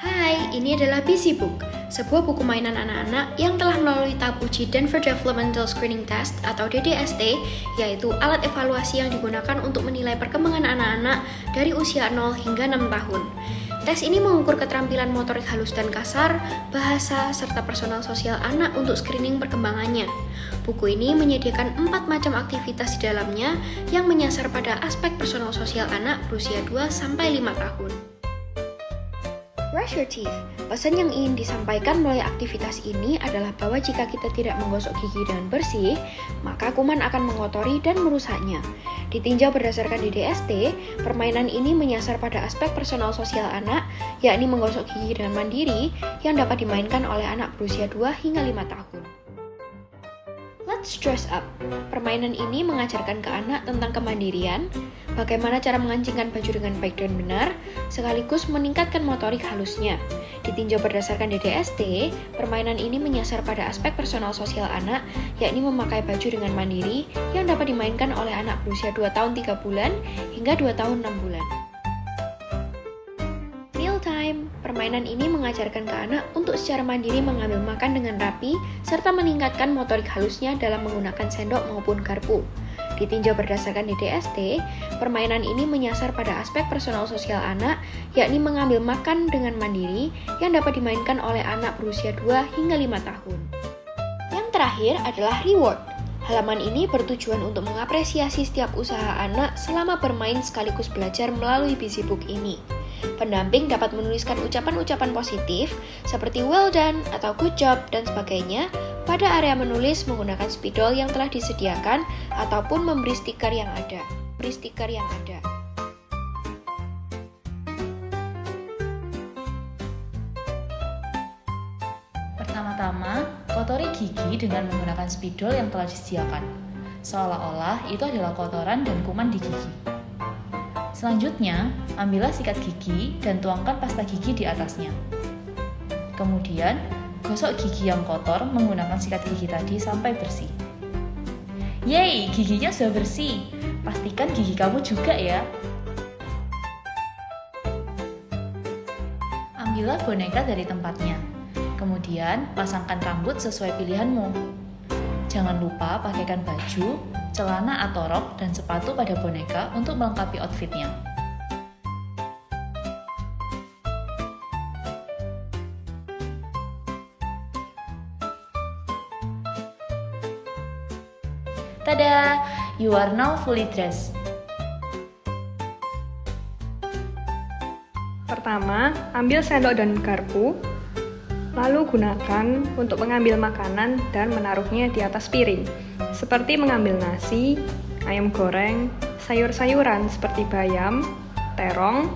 Hai, ini adalah Busy Book, sebuah buku mainan anak-anak yang telah melalui tahap uji Denver Developmental Screening Test atau DDST, yaitu alat evaluasi yang digunakan untuk menilai perkembangan anak-anak dari usia 0 hingga 6 tahun. Tes ini mengukur keterampilan motorik halus dan kasar, bahasa, serta personal sosial anak untuk screening perkembangannya. Buku ini menyediakan 4 macam aktivitas di dalamnya yang menyasar pada aspek personal sosial anak berusia 2-5 tahun. Brush your teeth. Pesan yang ingin disampaikan melalui aktivitas ini adalah bahwa jika kita tidak menggosok gigi dengan bersih, maka kuman akan mengotori dan merusaknya. Ditinjau berdasarkan DDST, permainan ini menyasar pada aspek personal sosial anak, yakni menggosok gigi dengan mandiri yang dapat dimainkan oleh anak berusia 2 hingga 5 tahun. Let's dress up. Permainan ini mengajarkan ke anak tentang kemandirian, bagaimana cara mengancingkan baju dengan baik dan benar, sekaligus meningkatkan motorik halusnya. Ditinjau berdasarkan DDST, permainan ini menyasar pada aspek personal sosial anak, yakni memakai baju dengan mandiri yang dapat dimainkan oleh anak berusia 2 tahun 3 bulan hingga 2 tahun 6 bulan. Time. Permainan ini mengajarkan ke anak untuk secara mandiri mengambil makan dengan rapi serta meningkatkan motorik halusnya dalam menggunakan sendok maupun garpu. Ditinjau berdasarkan DDST, permainan ini menyasar pada aspek personal sosial anak, yakni mengambil makan dengan mandiri yang dapat dimainkan oleh anak berusia 2 hingga 5 tahun. Yang terakhir adalah reward. Halaman ini bertujuan untuk mengapresiasi setiap usaha anak selama bermain sekaligus belajar melalui Busy Book ini. Pendamping dapat menuliskan ucapan-ucapan positif seperti well done atau good job dan sebagainya pada area menulis menggunakan spidol yang telah disediakan ataupun memberi stiker yang ada. Pertama-tama, kotori gigi dengan menggunakan spidol yang telah disediakan, seolah-olah itu adalah kotoran dan kuman di gigi. Selanjutnya, ambillah sikat gigi dan tuangkan pasta gigi di atasnya. Kemudian, gosok gigi yang kotor menggunakan sikat gigi tadi sampai bersih. Yeay, giginya sudah bersih. Pastikan gigi kamu juga ya. Ambillah boneka dari tempatnya. Kemudian, pasangkan rambut sesuai pilihanmu. Jangan lupa pakaikan baju, celana atau rok, dan sepatu pada boneka untuk melengkapi outfitnya. Tada! You are now fully dressed. Pertama, ambil sendok dan garpu, lalu gunakan untuk mengambil makanan dan menaruhnya di atas piring, seperti mengambil nasi, ayam goreng, sayur-sayuran seperti bayam, terong,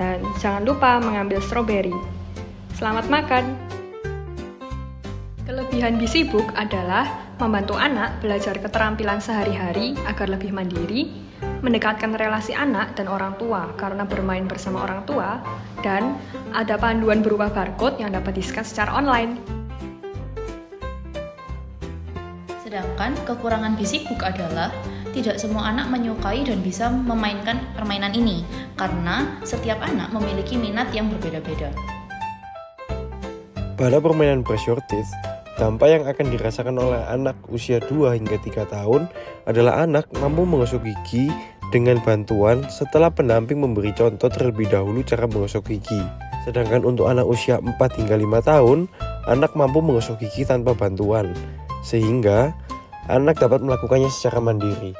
dan jangan lupa mengambil stroberi. Selamat makan! Kelebihan Busy Book adalah membantu anak belajar keterampilan sehari-hari agar lebih mandiri, mendekatkan relasi anak dan orang tua karena bermain bersama orang tua, dan ada panduan berupa barcode yang dapat di-scan secara online. Sedangkan kekurangan Busy Book adalah tidak semua anak menyukai dan bisa memainkan permainan ini karena setiap anak memiliki minat yang berbeda-beda. Pada permainan Brush Your Teeth, dampak yang akan dirasakan oleh anak usia 2 hingga 3 tahun adalah anak mampu menggosok gigi dengan bantuan setelah pendamping memberi contoh terlebih dahulu cara menggosok gigi. Sedangkan untuk anak usia 4 hingga 5 tahun, anak mampu menggosok gigi tanpa bantuan, sehingga anak dapat melakukannya secara mandiri.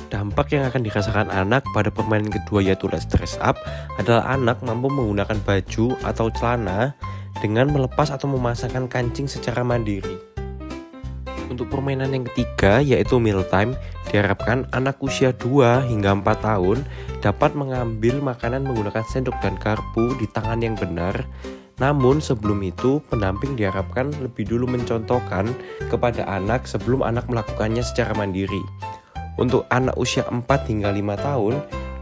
Dampak yang akan dirasakan anak pada permainan kedua yaitu Let's Dress Up adalah anak mampu menggunakan baju atau celana dengan melepas atau memasangkan kancing secara mandiri. Untuk permainan yang ketiga yaitu Meal Time, diharapkan anak usia 2 hingga 4 tahun dapat mengambil makanan menggunakan sendok dan garpu di tangan yang benar. Namun sebelum itu, pendamping diharapkan lebih dulu mencontohkan kepada anak sebelum anak melakukannya secara mandiri. Untuk anak usia 4 hingga 5 tahun,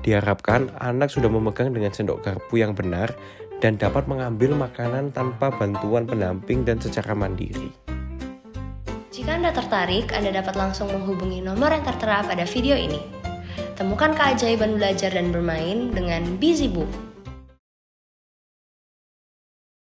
diharapkan anak sudah memegang dengan sendok garpu yang benar dan dapat mengambil makanan tanpa bantuan pendamping dan secara mandiri. Jika Anda tertarik, Anda dapat langsung menghubungi nomor yang tertera pada video ini. Temukan keajaiban belajar dan bermain dengan Busy Book.